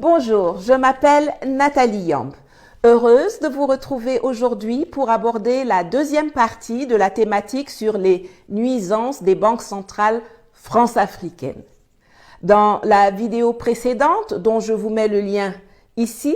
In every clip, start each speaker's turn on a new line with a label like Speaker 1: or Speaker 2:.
Speaker 1: Bonjour, je m'appelle Nathalie Yamb. Heureuse de vous retrouver aujourd'hui pour aborder la deuxième partie de la thématique sur les nuisances des banques centrales france-africaines. Dans la vidéo précédente, dont je vous mets le lien ici,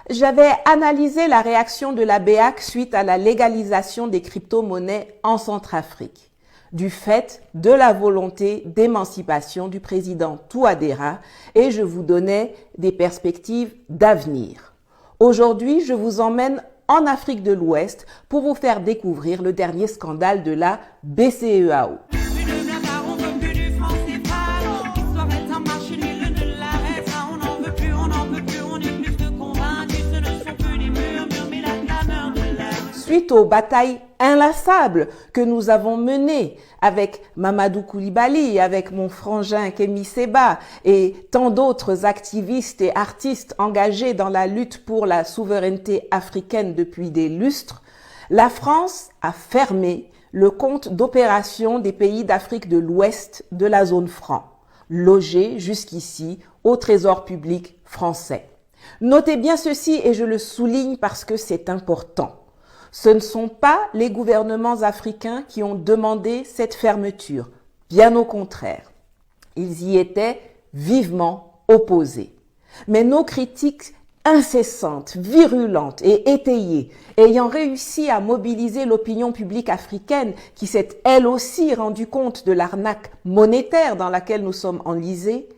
Speaker 1: j'avais analysé la réaction de la BEAC suite à la légalisation des crypto-monnaies en Centrafrique, du fait de la volonté d'émancipation du président Touadéra, et je vous donnais des perspectives d'avenir. Aujourd'hui, je vous emmène en Afrique de l'Ouest pour vous faire découvrir le dernier scandale de la BCEAO. Suite aux batailles inlassables que nous avons menées avec Mamadou Koulibaly, avec mon frangin Kémi Séba et tant d'autres activistes et artistes engagés dans la lutte pour la souveraineté africaine depuis des lustres, la France a fermé le compte d'opération des pays d'Afrique de l'Ouest de la zone franc, logés jusqu'ici au Trésor public français. Notez bien ceci et je le souligne parce que c'est important. Ce ne sont pas les gouvernements africains qui ont demandé cette fermeture, bien au contraire. Ils y étaient vivement opposés. Mais nos critiques incessantes, virulentes et étayées, ayant réussi à mobiliser l'opinion publique africaine qui s'est elle aussi rendue compte de l'arnaque monétaire dans laquelle nous sommes enlisés,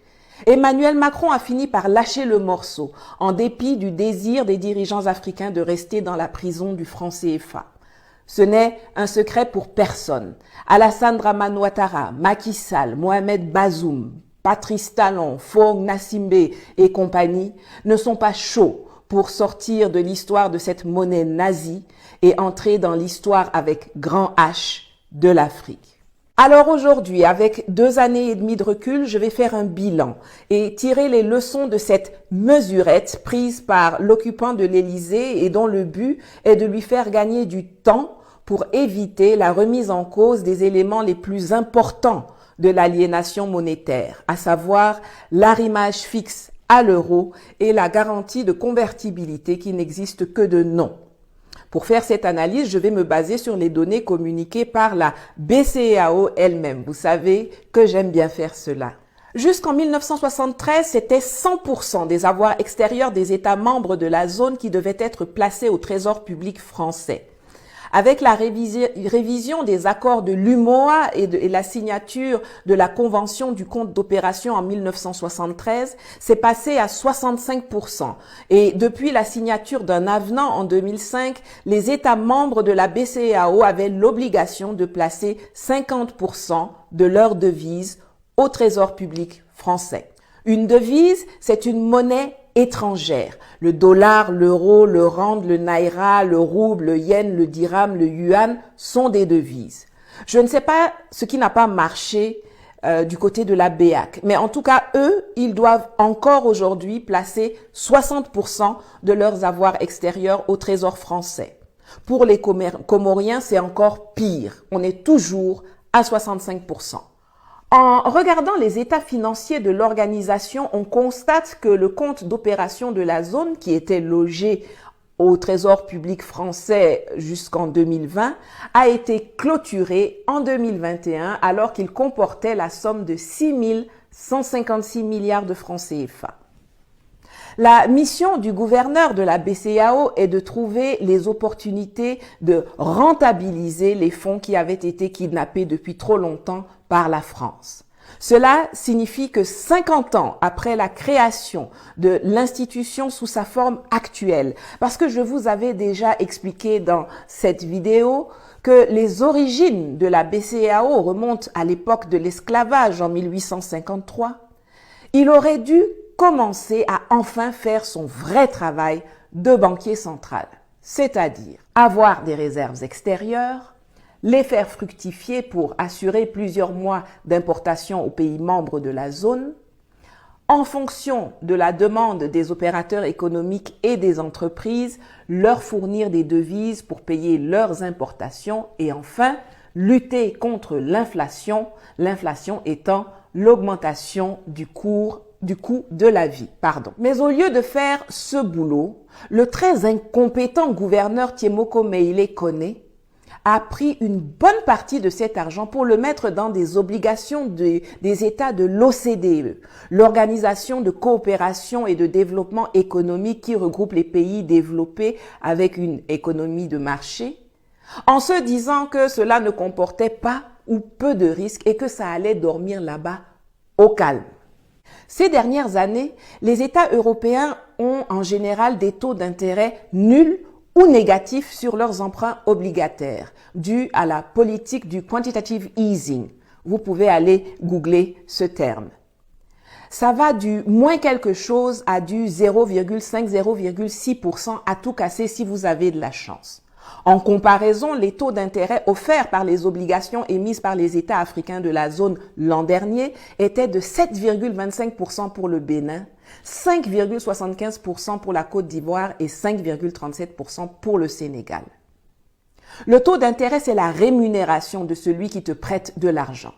Speaker 1: Emmanuel Macron a fini par lâcher le morceau, en dépit du désir des dirigeants africains de rester dans la prison du franc CFA. Ce n'est un secret pour personne. Alassane Dramane Ouattara, Macky Sall, Mohamed Bazoum, Patrice Talon, Faure Gnassingbé et compagnie ne sont pas chauds pour sortir de l'histoire de cette monnaie nazie et entrer dans l'histoire avec grand H de l'Afrique. Alors aujourd'hui, avec 2 années et demie de recul, je vais faire un bilan et tirer les leçons de cette mesurette prise par l'occupant de l'Élysée et dont le but est de lui faire gagner du temps pour éviter la remise en cause des éléments les plus importants de l'aliénation monétaire, à savoir l'arrimage fixe à l'euro et la garantie de convertibilité qui n'existe que de nom. Pour faire cette analyse, je vais me baser sur les données communiquées par la BCEAO elle-même. Vous savez que j'aime bien faire cela. Jusqu'en 1973, c'était 100% des avoirs extérieurs des États membres de la zone qui devaient être placés au Trésor public français. Avec la révision des accords de l'UMOA et la signature de la Convention du compte d'opération en 1973, c'est passé à 65%. Et depuis la signature d'un avenant en 2005, les États membres de la BCEAO avaient l'obligation de placer 50% de leurs devises au Trésor public français. Une devise, c'est une monnaie étrangères. Le dollar, l'euro, le rand, le naira, le rouble, le yen, le dirham, le yuan sont des devises. Je ne sais pas ce qui n'a pas marché du côté de la BEAC, mais en tout cas, eux, ils doivent encore aujourd'hui placer 60% de leurs avoirs extérieurs au Trésor français. Pour les Comoriens, c'est encore pire. On est toujours à 65%. En regardant les états financiers de l'organisation, on constate que le compte d'opération de la zone, qui était logé au Trésor public français jusqu'en 2020, a été clôturé en 2021 alors qu'il comportait la somme de 6 156 milliards de francs CFA. La mission du gouverneur de la BCEAO est de trouver les opportunités de rentabiliser les fonds qui avaient été kidnappés depuis trop longtemps par la France. Cela signifie que 50 ans après la création de l'institution sous sa forme actuelle, parce que je vous avais déjà expliqué dans cette vidéo que les origines de la BCEAO remontent à l'époque de l'esclavage en 1853, il aurait dû commencer à enfin faire son vrai travail de banquier central, c'est-à-dire avoir des réserves extérieures, les faire fructifier pour assurer plusieurs mois d'importation aux pays membres de la zone, en fonction de la demande des opérateurs économiques et des entreprises, leur fournir des devises pour payer leurs importations et enfin lutter contre l'inflation, l'inflation étant l'augmentation du cours du coût de la vie. Mais au lieu de faire ce boulot, le très incompétent gouverneur Tiemoko Meile Kone a pris une bonne partie de cet argent pour le mettre dans des obligations des États de l'OCDE, l'Organisation de coopération et de développement économique qui regroupe les pays développés avec une économie de marché, en se disant que cela ne comportait pas ou peu de risques et que ça allait dormir là-bas au calme. Ces dernières années, les États européens ont en général des taux d'intérêt nuls ou négatifs sur leurs emprunts obligataires, dus à la politique du quantitative easing. Vous pouvez aller googler ce terme. Ça va du moins quelque chose à du 0,5-0,6% à tout casser si vous avez de la chance. En comparaison, les taux d'intérêt offerts par les obligations émises par les États africains de la zone l'an dernier étaient de 7,25% pour le Bénin, 5,75% pour la Côte d'Ivoire et 5,37% pour le Sénégal. Le taux d'intérêt, c'est la rémunération de celui qui te prête de l'argent.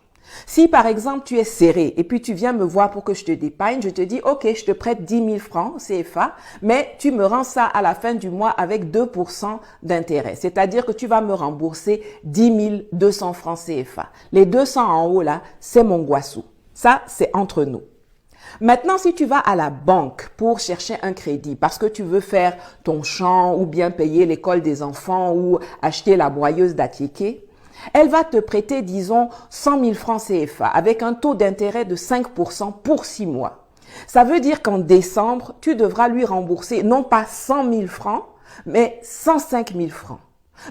Speaker 1: Si par exemple tu es serré et puis tu viens me voir pour que je te dépanne, je te dis ok, je te prête 10 000 francs CFA, mais tu me rends ça à la fin du mois avec 2% d'intérêt. C'est-à-dire que tu vas me rembourser 10 200 francs CFA. Les 200 en haut là, c'est mon guassou. Ça, c'est entre nous. Maintenant, si tu vas à la banque pour chercher un crédit parce que tu veux faire ton champ ou bien payer l'école des enfants ou acheter la broyeuse d'Atiéké, elle va te prêter, disons, 100 000 francs CFA avec un taux d'intérêt de 5% pour 6 mois. Ça veut dire qu'en décembre, tu devras lui rembourser non pas 100 000 francs, mais 105 000 francs.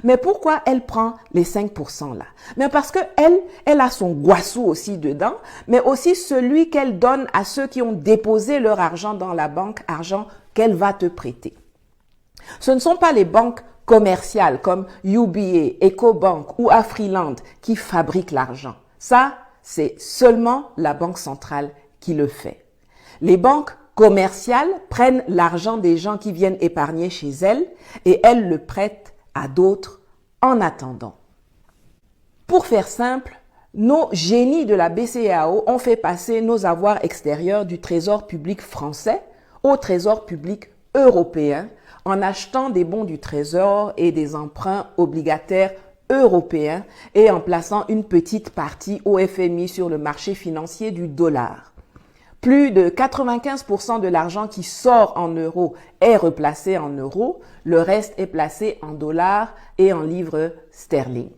Speaker 1: Mais pourquoi elle prend les 5% là? Mais parce que elle a son guassou aussi dedans, mais aussi celui qu'elle donne à ceux qui ont déposé leur argent dans la banque, argent qu'elle va te prêter. Ce ne sont pas les banques commerciales comme UBA, EcoBank ou Afriland qui fabriquent l'argent. Ça, c'est seulement la Banque centrale qui le fait. Les banques commerciales prennent l'argent des gens qui viennent épargner chez elles et elles le prêtent à d'autres en attendant. Pour faire simple, nos génies de la BCEAO ont fait passer nos avoirs extérieurs du Trésor public français au Trésor public européen en achetant des bons du Trésor et des emprunts obligataires européens et en plaçant une petite partie au FMI sur le marché financier du dollar. Plus de 95% de l'argent qui sort en euros est replacé en euros, le reste est placé en dollars et en livres sterling.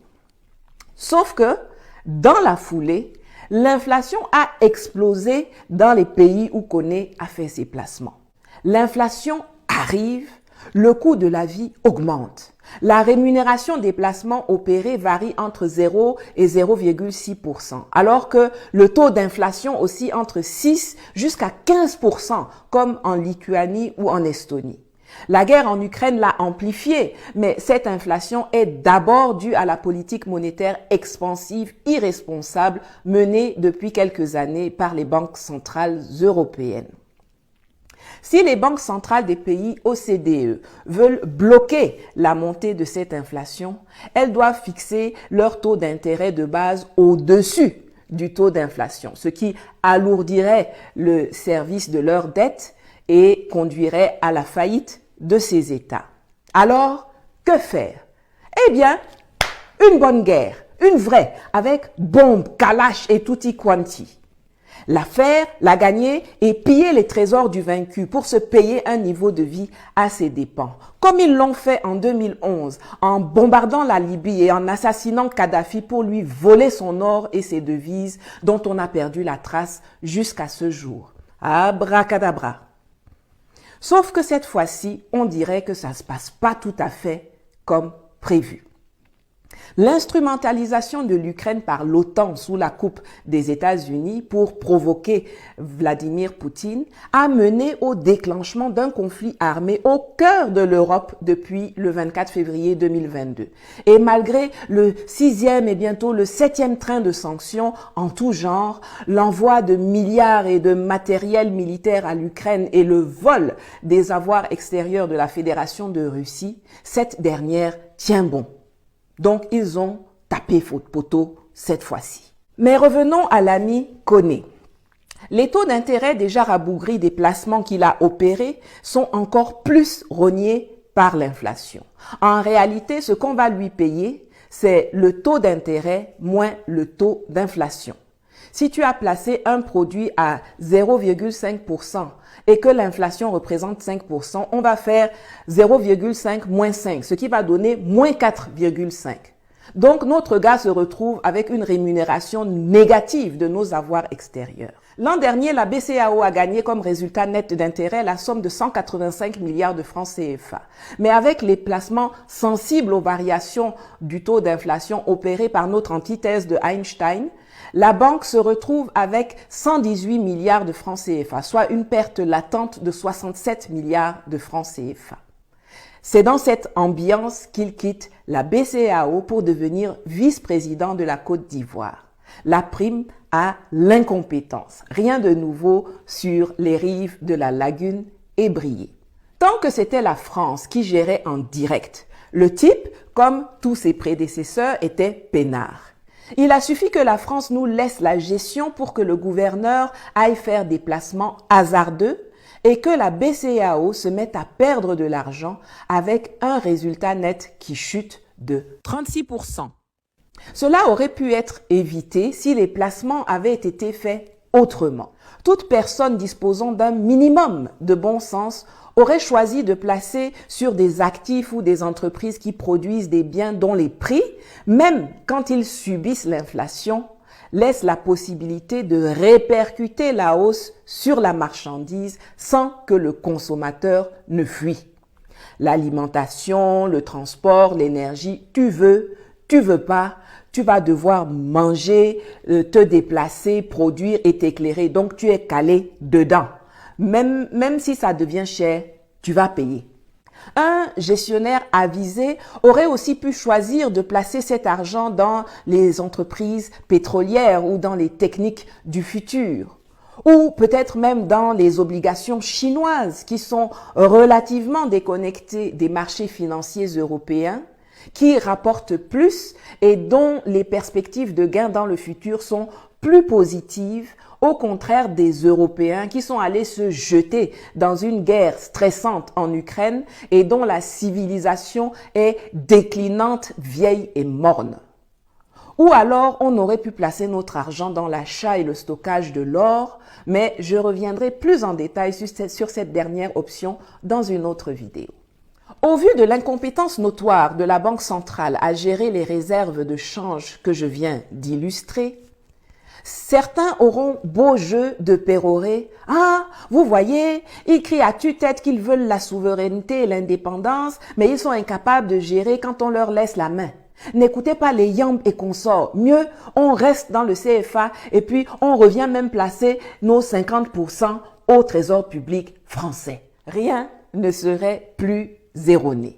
Speaker 1: Sauf que, dans la foulée, l'inflation a explosé dans les pays où Kone a fait ses placements. L'inflation arrive, le coût de la vie augmente. La rémunération des placements opérés varie entre 0 et 0,6%, alors que le taux d'inflation oscille entre 6 jusqu'à 15%, comme en Lituanie ou en Estonie. La guerre en Ukraine l'a amplifié, mais cette inflation est d'abord due à la politique monétaire expansive irresponsable menée depuis quelques années par les banques centrales européennes. Si les banques centrales des pays OCDE veulent bloquer la montée de cette inflation, elles doivent fixer leur taux d'intérêt de base au-dessus du taux d'inflation, ce qui alourdirait le service de leur dette et conduirait à la faillite de ces États. Alors, que faire? Eh bien, une bonne guerre, une vraie, avec bombes, kalash et tutti quanti. La faire, la gagner et piller les trésors du vaincu pour se payer un niveau de vie à ses dépens. Comme ils l'ont fait en 2011 en bombardant la Libye et en assassinant Kadhafi pour lui voler son or et ses devises dont on a perdu la trace jusqu'à ce jour. Abracadabra. Sauf que cette fois-ci, on dirait que ça ne se passe pas tout à fait comme prévu. L'instrumentalisation de l'Ukraine par l'OTAN sous la coupe des États-Unis pour provoquer Vladimir Poutine a mené au déclenchement d'un conflit armé au cœur de l'Europe depuis le 24 février 2022. Et malgré le 6e et bientôt le 7e train de sanctions en tout genre, l'envoi de milliards et de matériel militaire à l'Ukraine et le vol des avoirs extérieurs de la Fédération de Russie, cette dernière tient bon. Donc, ils ont tapé faute poteau cette fois-ci. Mais revenons à l'ami Kone. Les taux d'intérêt déjà rabougris des placements qu'il a opérés sont encore plus rognés par l'inflation. En réalité, ce qu'on va lui payer, c'est le taux d'intérêt moins le taux d'inflation. Si tu as placé un produit à 0,5% et que l'inflation représente 5%, on va faire 0,5 moins 5, ce qui va donner moins 4,5. Donc, notre gars se retrouve avec une rémunération négative de nos avoirs extérieurs. L'an dernier, la BCEAO a gagné comme résultat net d'intérêt la somme de 185 milliards de francs CFA. Mais avec les placements sensibles aux variations du taux d'inflation opérés par notre antithèse de Einstein, la banque se retrouve avec 118 milliards de francs CFA, soit une perte latente de 67 milliards de francs CFA. C'est dans cette ambiance qu'il quitte la BCEAO pour devenir vice-président de la Côte d'Ivoire. La prime à l'incompétence. Rien de nouveau sur les rives de la lagune ébriée. Tant que c'était la France qui gérait en direct, le type, comme tous ses prédécesseurs, était peinard. Il a suffi que la France nous laisse la gestion pour que le gouverneur aille faire des placements hasardeux et que la BCEAO se mette à perdre de l'argent avec un résultat net qui chute de 36%. Cela aurait pu être évité si les placements avaient été faits autrement. Toute personne disposant d'un minimum de bon sens aurait choisi de placer sur des actifs ou des entreprises qui produisent des biens dont les prix, même quand ils subissent l'inflation, laissent la possibilité de répercuter la hausse sur la marchandise sans que le consommateur ne fuit. L'alimentation, le transport, l'énergie, tu veux pas, tu vas devoir manger, te déplacer, produire et t'éclairer. Donc, tu es calé dedans. Même si ça devient cher, tu vas payer. Un gestionnaire avisé aurait aussi pu choisir de placer cet argent dans les entreprises pétrolières ou dans les techniques du futur. Ou peut-être même dans les obligations chinoises qui sont relativement déconnectées des marchés financiers européens, qui rapportent plus et dont les perspectives de gains dans le futur sont plus positives, au contraire des Européens qui sont allés se jeter dans une guerre stressante en Ukraine et dont la civilisation est déclinante, vieille et morne. Ou alors, on aurait pu placer notre argent dans l'achat et le stockage de l'or, mais je reviendrai plus en détail sur cette dernière option dans une autre vidéo. Au vu de l'incompétence notoire de la Banque centrale à gérer les réserves de change que je viens d'illustrer, certains auront beau jeu de pérorer. « Ah, vous voyez, ils crient à tue-tête qu'ils veulent la souveraineté et l'indépendance, mais ils sont incapables de gérer quand on leur laisse la main. N'écoutez pas les yambes et consorts. Mieux, on reste dans le CFA et puis on revient même placer nos 50% au trésor public français. Rien ne serait plus erroné. »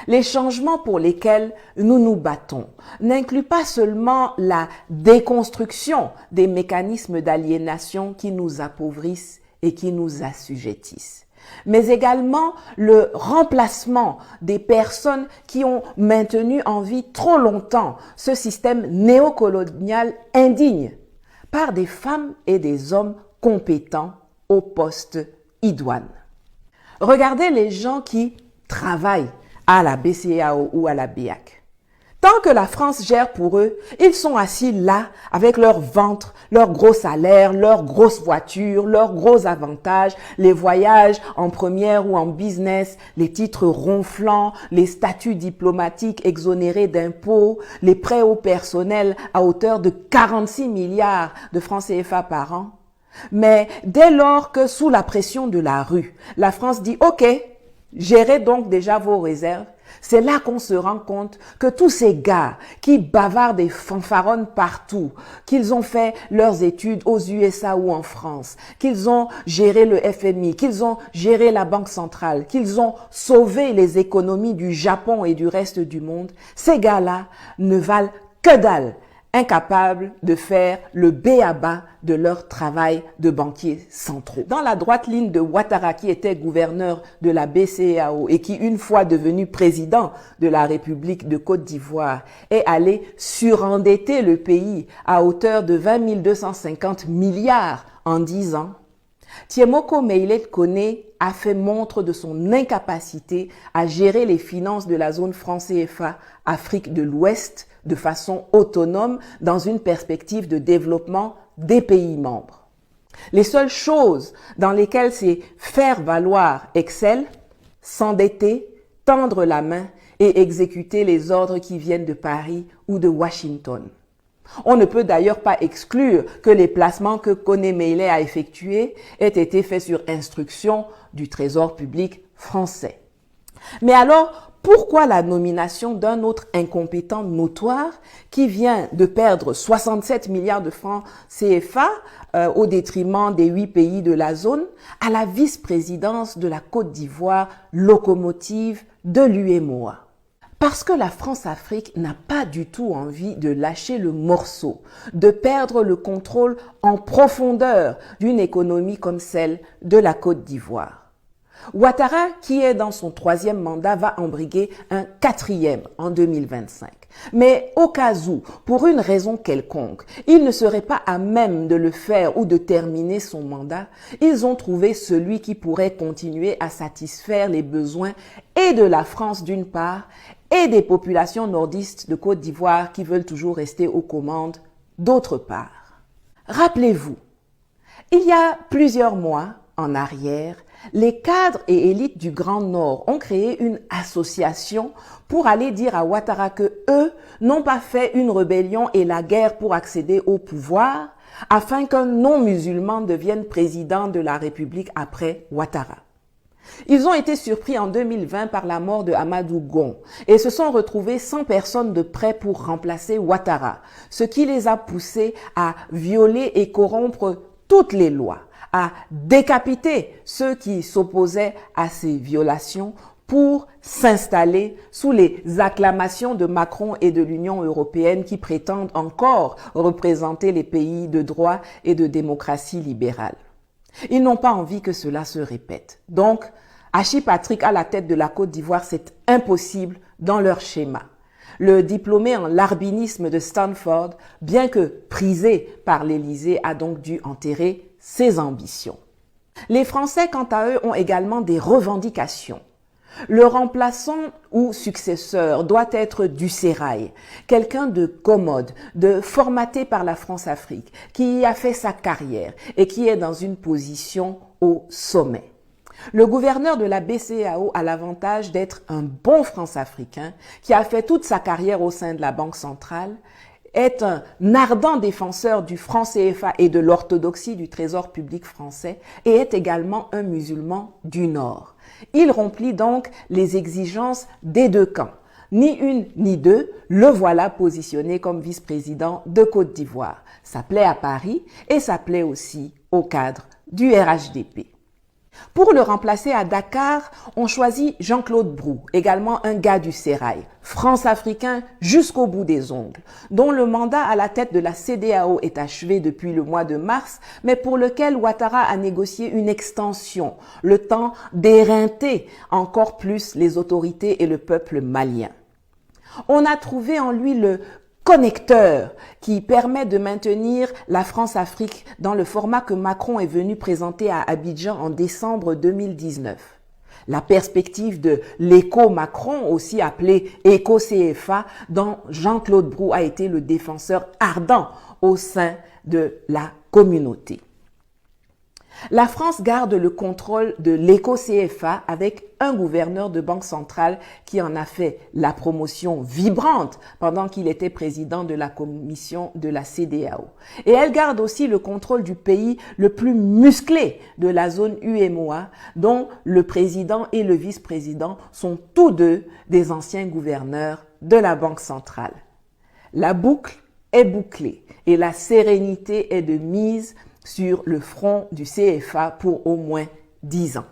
Speaker 1: Les changements pour lesquels nous nous battons n'incluent pas seulement la déconstruction des mécanismes d'aliénation qui nous appauvrissent et qui nous assujettissent, mais également le remplacement des personnes qui ont maintenu en vie trop longtemps ce système néocolonial indigne par des femmes et des hommes compétents aux postes idoines. Regardez les gens qui travaillent à la BCEAO ou à la BEAC. Tant que la France gère pour eux, ils sont assis là avec leur ventre, leur gros salaire, leur grosse voiture, leurs gros avantages, les voyages en première ou en business, les titres ronflants, les statuts diplomatiques exonérés d'impôts, les prêts au personnel à hauteur de 46 milliards de francs CFA par an. Mais dès lors que sous la pression de la rue, la France dit « Ok, gérez donc déjà vos réserves », c'est là qu'on se rend compte que tous ces gars qui bavardent et fanfaronnent partout, qu'ils ont fait leurs études aux USA ou en France, qu'ils ont géré le FMI, qu'ils ont géré la Banque centrale, qu'ils ont sauvé les économies du Japon et du reste du monde, ces gars-là ne valent que dalle incapables de faire le b.a.-ba de leur travail de banquiers centraux. Dans la droite ligne de Ouattara, qui était gouverneur de la BCEAO et qui, une fois devenu président de la République de Côte d'Ivoire, est allé surendetter le pays à hauteur de 20 250 milliards en 10 ans, Thiemoko Meïlet Kone a fait montre de son incapacité à gérer les finances de la zone franc CFA Afrique de l'Ouest de façon autonome dans une perspective de développement des pays membres. Les seules choses dans lesquelles c'est faire valoir Excel, s'endetter, tendre la main et exécuter les ordres qui viennent de Paris ou de Washington. On ne peut d'ailleurs pas exclure que les placements que Kone Meïlet a effectués aient été faits sur instruction du Trésor public français. Mais alors, pourquoi la nomination d'un autre incompétent notoire qui vient de perdre 67 milliards de francs CFA au détriment des 8 pays de la zone à la vice-présidence de la Côte d'Ivoire, locomotive de l'UEMOA? Parce que la France-Afrique n'a pas du tout envie de lâcher le morceau, de perdre le contrôle en profondeur d'une économie comme celle de la Côte d'Ivoire. Ouattara, qui est dans son 3e mandat, va embriguer un 4e en 2025. Mais au cas où, pour une raison quelconque, il ne serait pas à même de le faire ou de terminer son mandat, ils ont trouvé celui qui pourrait continuer à satisfaire les besoins et de la France d'une part, et des populations nordistes de Côte d'Ivoire qui veulent toujours rester aux commandes d'autre part. Rappelez-vous, il y a plusieurs mois en arrière, les cadres et élites du Grand Nord ont créé une association pour aller dire à Ouattara que eux n'ont pas fait une rébellion et la guerre pour accéder au pouvoir afin qu'un non-musulman devienne président de la République après Ouattara. Ils ont été surpris en 2020 par la mort de Amadou Gon et se sont retrouvés sans personne de prêt pour remplacer Ouattara, ce qui les a poussés à violer et corrompre toutes les lois, à décapiter ceux qui s'opposaient à ces violations pour s'installer sous les acclamations de Macron et de l'Union européenne qui prétendent encore représenter les pays de droit et de démocratie libérale. Ils n'ont pas envie que cela se répète. Donc, Hachi Patrick à la tête de la Côte d'Ivoire, c'est impossible dans leur schéma. Le diplômé en larbinisme de Stanford, bien que prisé par l'Élysée, a donc dû enterrer ses ambitions. Les Français, quant à eux, ont également des revendications. Le remplaçant ou successeur doit être du sérail, quelqu'un de commode, de formaté par la France-Afrique, qui y a fait sa carrière et qui est dans une position au sommet. Le gouverneur de la BCEAO a l'avantage d'être un bon France-africain qui a fait toute sa carrière au sein de la Banque centrale, est un ardent défenseur du franc CFA et de l'orthodoxie du Trésor public français et est également un musulman du Nord. Il remplit donc les exigences des deux camps. Ni une ni deux, le voilà positionné comme vice-président de Côte d'Ivoire. Ça plaît à Paris et ça plaît aussi au cadre du RHDP. Pour le remplacer à Dakar, on choisit Jean-Claude Brou, également un gars du sérail, France-africain jusqu'au bout des ongles, dont le mandat à la tête de la CEDEAO est achevé depuis le mois de mars, mais pour lequel Ouattara a négocié une extension, le temps d'éreinter encore plus les autorités et le peuple malien. On a trouvé en lui le connecteur qui permet de maintenir la France-Afrique dans le format que Macron est venu présenter à Abidjan en décembre 2019. La perspective de l'éco-Macron, aussi appelé éco-CFA, dont Jean-Claude Brou a été le défenseur ardent au sein de la communauté. La France garde le contrôle de l'éco-CFA avec un gouverneur de banque centrale qui en a fait la promotion vibrante pendant qu'il était président de la commission de la CEDEAO. Et elle garde aussi le contrôle du pays le plus musclé de la zone UEMOA, dont le président et le vice-président sont tous deux des anciens gouverneurs de la Banque centrale. La boucle est bouclée et la sérénité est de mise sur le front du CFA pour au moins 10 ans.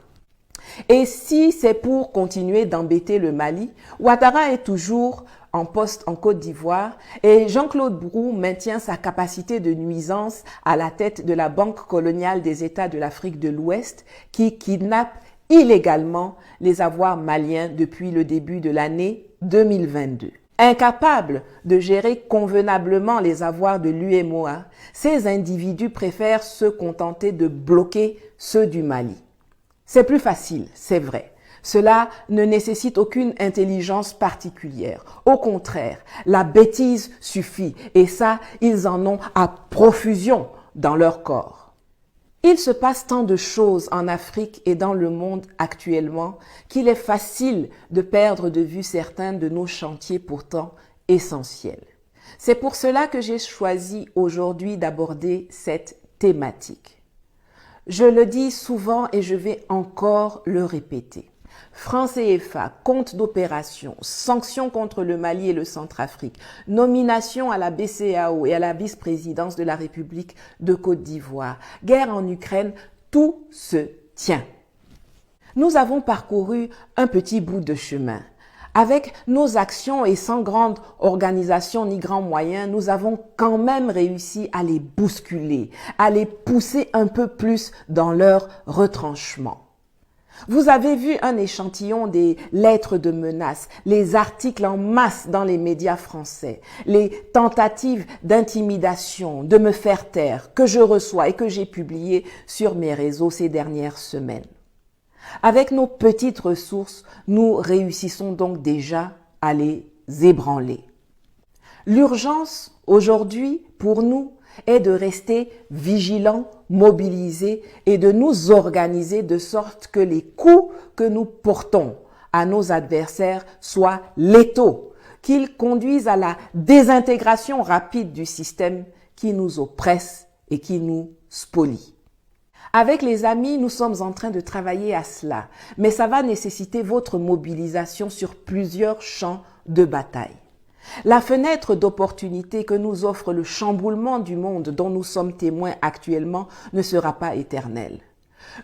Speaker 1: Et si c'est pour continuer d'embêter le Mali, Ouattara est toujours en poste en Côte d'Ivoire et Jean-Claude Brou maintient sa capacité de nuisance à la tête de la Banque coloniale des États de l'Afrique de l'Ouest qui kidnappe illégalement les avoirs maliens depuis le début de l'année 2022. Incapables de gérer convenablement les avoirs de l'UEMOA, ces individus préfèrent se contenter de bloquer ceux du Mali. C'est plus facile, c'est vrai. Cela ne nécessite aucune intelligence particulière. Au contraire, la bêtise suffit et ça, ils en ont à profusion dans leur corps. Il se passe tant de choses en Afrique et dans le monde actuellement qu'il est facile de perdre de vue certains de nos chantiers pourtant essentiels. C'est pour cela que j'ai choisi aujourd'hui d'aborder cette thématique. Je le dis souvent et je vais encore le répéter. Franc CFA, compte d'opération, sanctions contre le Mali et le Centrafrique, nomination à la BCEAO et à la vice-présidence de la République de Côte d'Ivoire, guerre en Ukraine, tout se tient. Nous avons parcouru un petit bout de chemin. Avec nos actions et sans grande organisation ni grands moyens, nous avons quand même réussi à les bousculer, à les pousser un peu plus dans leur retranchement. Vous avez vu un échantillon des lettres de menaces, les articles en masse dans les médias français, les tentatives d'intimidation, de me faire taire que je reçois et que j'ai publiées sur mes réseaux ces dernières semaines. Avec nos petites ressources, nous réussissons donc déjà à les ébranler. L'urgence aujourd'hui, pour nous, est de rester vigilants, mobilisés et de nous organiser de sorte que les coups que nous portons à nos adversaires soient létaux, qu'ils conduisent à la désintégration rapide du système qui nous oppresse et qui nous spolie. Avec les amis, nous sommes en train de travailler à cela, mais ça va nécessiter votre mobilisation sur plusieurs champs de bataille. La fenêtre d'opportunité que nous offre le chamboulement du monde dont nous sommes témoins actuellement ne sera pas éternelle.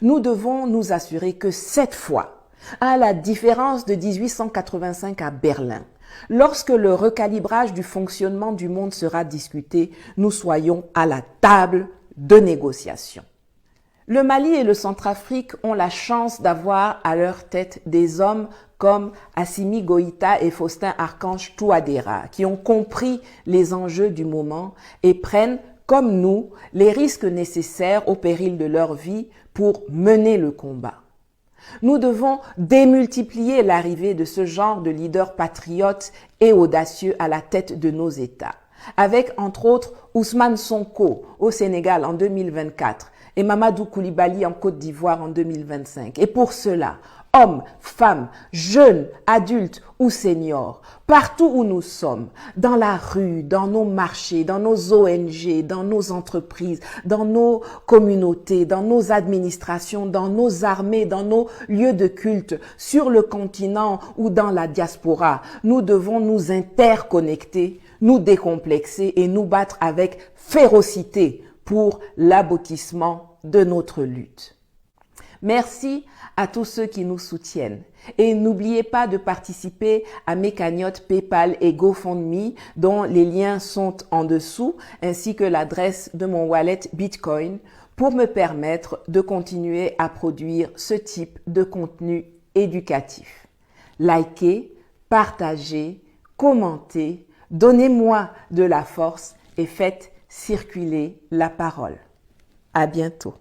Speaker 1: Nous devons nous assurer que cette fois, à la différence de 1885 à Berlin, lorsque le recalibrage du fonctionnement du monde sera discuté, nous soyons à la table de négociation. Le Mali et le Centrafrique ont la chance d'avoir à leur tête des hommes comme Assimi Goïta et Faustin Archange Touadéra, qui ont compris les enjeux du moment et prennent, comme nous, les risques nécessaires au péril de leur vie pour mener le combat. Nous devons démultiplier l'arrivée de ce genre de leaders patriotes et audacieux à la tête de nos États, avec entre autres Ousmane Sonko au Sénégal en 2024, et Mamadou Koulibaly en Côte d'Ivoire en 2025. Et pour cela, hommes, femmes, jeunes, adultes ou seniors, partout où nous sommes, dans la rue, dans nos marchés, dans nos ONG, dans nos entreprises, dans nos communautés, dans nos administrations, dans nos armées, dans nos lieux de culte, sur le continent ou dans la diaspora, nous devons nous interconnecter, nous décomplexer et nous battre avec férocité pour l'aboutissement de notre lutte. Merci à tous ceux qui nous soutiennent. Et n'oubliez pas de participer à mes cagnottes PayPal et GoFundMe dont les liens sont en dessous, ainsi que l'adresse de mon wallet Bitcoin pour me permettre de continuer à produire ce type de contenu éducatif. Likez, partagez, commentez, donnez-moi de la force et faites circuler la parole. À bientôt.